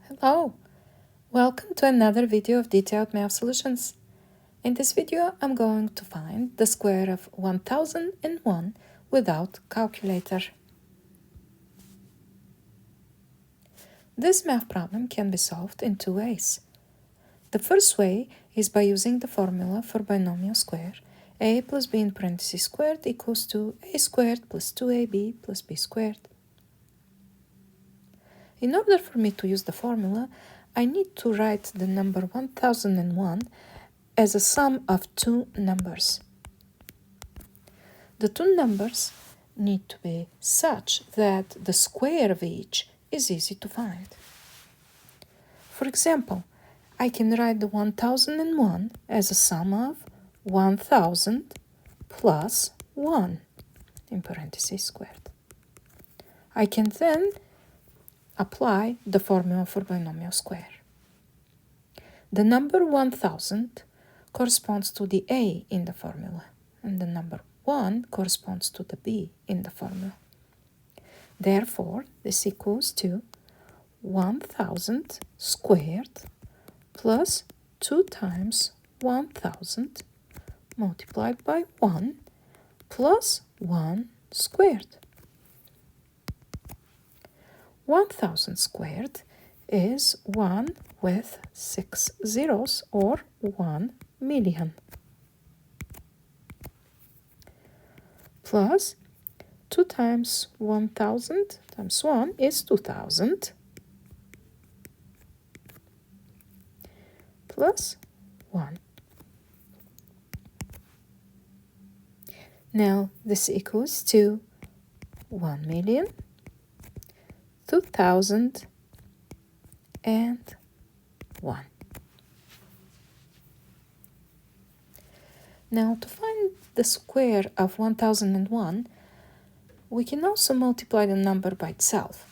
Hello! Welcome to another video of Detailed Math Solutions. In this video, I'm going to find the square of 1001 without calculator. This math problem can be solved in two ways. The first way is by using the formula for binomial square. A plus b in parentheses squared equals to a squared plus 2ab plus b squared. In order for me to use the formula, I need to write the number 1001 as a sum of two numbers. The two numbers need to be such that the square of each is easy to find. For example, I can write the 1001 as a sum of 1000 plus 1 in parentheses squared. I can then apply the formula for binomial square. The number 1000 corresponds to the a in the formula, and the number 1 corresponds to the b in the formula. Therefore, this equals to 1000 squared plus 2 times 1000 multiplied by 1 plus 1 squared. 1000 squared is 1 with 6 zeros, or 1 million. Plus 2 times 1000 times 1 is 2000. Plus 1. Now this equals to 1,000,000. 2001. Now, to find the square of 1001, we can also multiply the number by itself.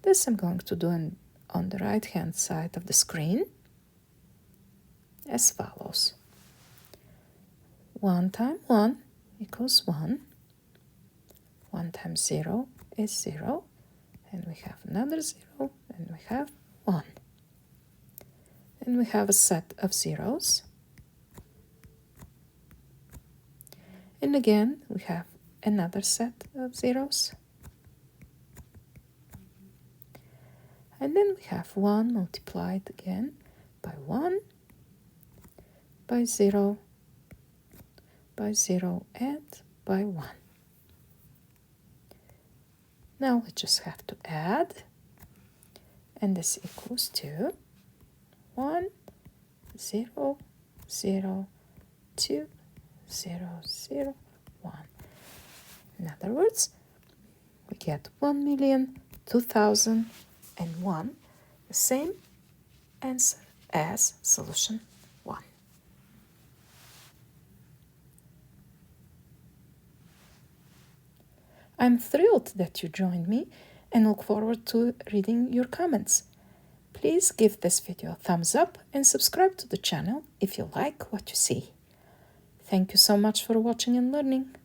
This I'm going to do on the right-hand side of the screen as follows. 1 times 1 equals 1. 1 times 0 is 0, and we have another 0, and we have 1. Then we have a set of zeros. And again, we have another set of zeros. And then we have 1 multiplied again by 1, by 0, and by 1. Now we just have to add, and this equals to 1, 0, 0, 2, 0, 0, 1. In other words, we get 1,002,001, the same answer as solution 1. I'm thrilled that you joined me and look forward to reading your comments. Please give this video a thumbs up and subscribe to the channel if you like what you see. Thank you so much for watching and learning.